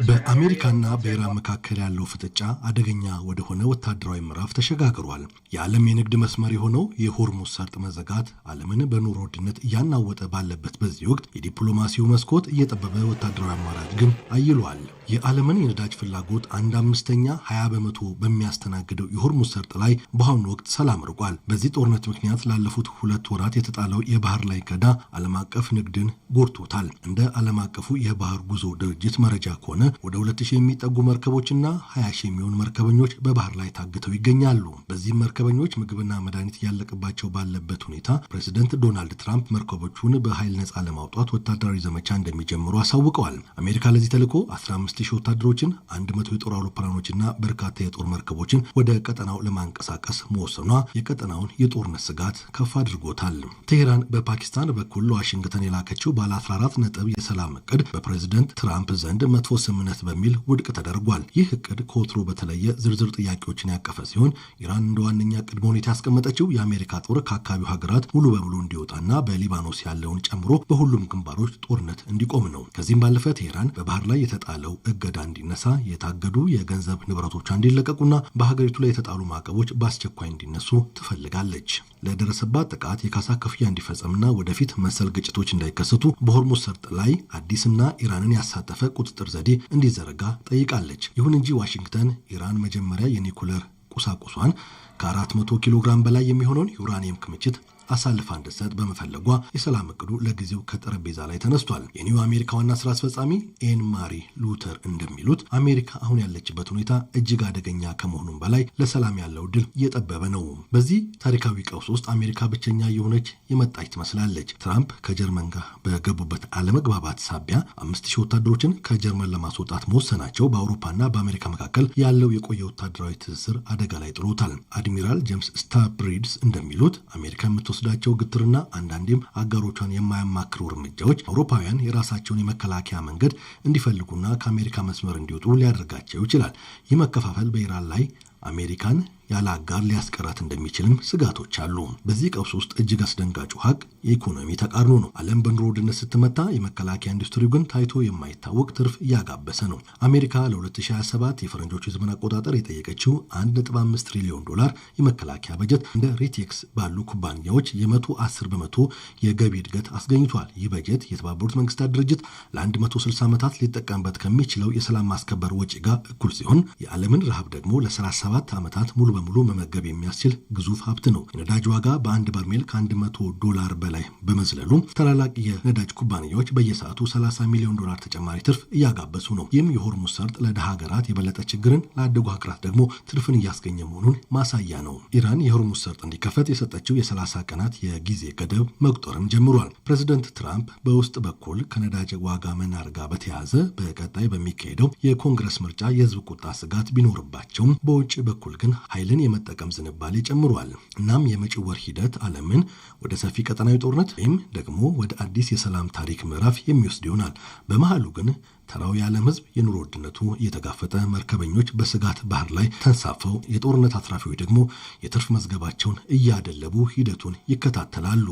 በአሜሪካና በኢራን መካከል ያለው ፍጥጫ አደገኛ ወደ ሆነ ወታደራዊ ምዕራፍ ተሸጋግሯል። የዓለም የንግድ መስመር የሆነው የሆርሙዝ ሰርጥ መዘጋት ዓለምን በኑሮ ውድነት እያናወጠ ባለበት በዚህ ወቅት የዲፕሎማሲው መስኮት እየጠበበ ወታደራዊ አማራጭ ግን አይሏል። የዓለምን የነዳጅ ፍላጎት 1/5 20 በመቶ በሚያስተናግደው የሆርሙዝ ሰርጥ ላይ በአሁኑ ወቅት ሰላም ርቋል። በዚህ ጦርነት ምክንያት ላለፉት 2 ወራት የተጣለው የባህር ላይ ቀዳ ዓለም አቀፍ ንግድን ጎድቶታል። እንደ ዓለም አቀፉ የባህር ጉዞ ድርጅት መረጃ ከሆነ ወደ 2000 የሚጠጉ መርከቦችና 20,000 የሚሆኑ መርከበኞች በባህር ላይ ታግተው ይገኛሉ። በዚህም መርከበኞች ምግብና መድኃኒት ያለቀባቸው ባለበት ሁኔታ ፕሬዚደንት ዶናልድ ትራምፕ መርከቦቹን በኃይል ነፃ ለማውጣት ወታደራዊ ዘመቻ እንደሚጀምሩ አሳውቀዋል። አሜሪካ ለዚህ ተልዕኮ 15,000 ወታደሮችን፣ 100 የጦር አውሮፕላኖችና በርካታ የጦር መርከቦችን ወደ ቀጠናው ለማንቀሳቀስ መወሰኗ የቀጠናውን የጦርነት ስጋት ከፍ አድርጎታል። ቴሄራን በፓኪስታን በኩል ለዋሽንግተን የላከችው ባለ 14 ነጥብ የሰላም እቅድ በፕሬዚደንት ትራምፕ ዘንድ መጥፎ ስምምነት በሚል ውድቅ ተደርጓል። ይህ እቅድ ከወትሮ በተለየ ዝርዝር ጥያቄዎችን ያቀፈ ሲሆን ኢራን እንደ ዋነኛ ቅድመ ሁኔታ ያስቀመጠችው የአሜሪካ ጦር ከአካባቢው ሀገራት ሙሉ በሙሉ እንዲወጣና በሊባኖስ ያለውን ጨምሮ በሁሉም ግንባሮች ጦርነት እንዲቆም ነው። ከዚህም ባለፈ ቴሄራን በባህር ላይ የተጣለው እገዳ እንዲነሳ፣ የታገዱ የገንዘብ ንብረቶች እንዲለቀቁና በሀገሪቱ ላይ የተጣሉ ማዕቀቦች በአስቸኳይ እንዲነሱ ትፈልጋለች። ለደረሰባት ጥቃት የካሳ ክፍያ እንዲፈጸምና ወደፊት መሰል ግጭቶች እንዳይከሰቱ በሆርሙዝ ሰርጥ ላይ አዲስና ኢራንን ያሳተፈ ቁጥጥር ዘዴ እንዲዘረጋ ጠይቃለች። ይሁን እንጂ ዋሽንግተን ኢራን መጀመሪያ የኒኩለር ቁሳቁሷን ከ400 ኪሎ ግራም በላይ የሚሆነውን ዩራኒየም ክምችት አሳልፋ እንድትሰጥ በመፈለጓ የሰላም እቅዱ ለጊዜው ከጠረጴዛ ላይ ተነስቷል። የኒው አሜሪካ ዋና ስራ አስፈጻሚ ኤን ማሪ ሉተር እንደሚሉት አሜሪካ አሁን ያለችበት ሁኔታ እጅግ አደገኛ ከመሆኑም በላይ ለሰላም ያለው ድል እየጠበበ ነው። በዚህ ታሪካዊ ቀውስ ውስጥ አሜሪካ ብቸኛ የሆነች የመጣች ትመስላለች። ትራምፕ ከጀርመን ጋር በገቡበት አለመግባባት ሳቢያ 5,000 ወታደሮችን ከጀርመን ለማስወጣት መወሰናቸው በአውሮፓና በአሜሪካ መካከል ያለው የቆየ ወታደራዊ ትስስር አደጋ ላይ ጥሎታል። አድሚራል ጄምስ ስታብሪድስ እንደሚሉት አሜሪካ ወስዳቸው ግትርና አንዳንዴም አጋሮቿን የማያማክሩ እርምጃዎች አውሮፓውያን የራሳቸውን የመከላከያ መንገድ እንዲፈልጉና ከአሜሪካ መስመር እንዲወጡ ሊያደርጋቸው ይችላል። ይህ መከፋፈል በኢራን ላይ አሜሪካን ያለ አጋር ሊያስቀራት እንደሚችልም ስጋቶች አሉ። በዚህ ቀውስ ውስጥ እጅግ አስደንጋጩ ሀቅ የኢኮኖሚ ተቃርኖ ነው። ዓለም በኑሮ ውድነት ስትመታ የመከላከያ ኢንዱስትሪው ግን ታይቶ የማይታወቅ ትርፍ እያጋበሰ ነው። አሜሪካ ለ2027 የፈረንጆቹ የዘመን አቆጣጠር የጠየቀችው $1.5 ትሪሊዮን የመከላከያ በጀት እንደ ሪቴክስ ባሉ ኩባንያዎች የ110 በመቶ የገቢ እድገት አስገኝቷል። ይህ በጀት የተባበሩት መንግስታት ድርጅት ለ160 ዓመታት ሊጠቀምበት ከሚችለው የሰላም ማስከበር ወጪ ጋር እኩል ሲሆን የዓለምን ረሃብ ደግሞ ለ37 ዓመታት ሙሉ በሙሉ መመገብ የሚያስችል ግዙፍ ሀብት ነው። የነዳጅ ዋጋ በአንድ በርሜል $100 በላይ በመዝለሉ ታላላቅ የነዳጅ ኩባንያዎች በየሰዓቱ $30 ሚሊዮን ተጨማሪ ትርፍ እያጋበሱ ነው። ይህም የሆርሙዝ ሰርጥ ለድሃ ሀገራት የበለጠ ችግርን፣ ላደጉ ሀገራት ደግሞ ትርፍን እያስገኘ መሆኑን ማሳያ ነው። ኢራን የሆርሙዝ ሰርጥ እንዲከፈት የሰጠችው የ30 ቀናት የጊዜ ገደብ መቁጠርም ጀምሯል። ፕሬዚደንት ትራምፕ በውስጥ በኩል ከነዳጅ ዋጋ መናር ጋር በተያያዘ በቀጣይ በሚካሄደው የኮንግረስ ምርጫ የህዝብ ቁጣ ስጋት ቢኖርባቸውም በውጭ በኩል ግን ኃይልን የመጠቀም ዝንባሌ ጨምሯል። እናም የመጪው ወር ሂደት ዓለምን ወደ ሰፊ ቀጠናዊ ጦርነት ወይም ደግሞ ወደ አዲስ የሰላም ታሪክ ምዕራፍ የሚወስድ ይሆናል። በመሃሉ ግን ተራው የዓለም ህዝብ የኑሮ ውድነቱ እየተጋፈጠ መርከበኞች በስጋት ባህር ላይ ተንሳፈው፣ የጦርነት አትራፊዎች ደግሞ የትርፍ መዝገባቸውን እያደለቡ ሂደቱን ይከታተላሉ።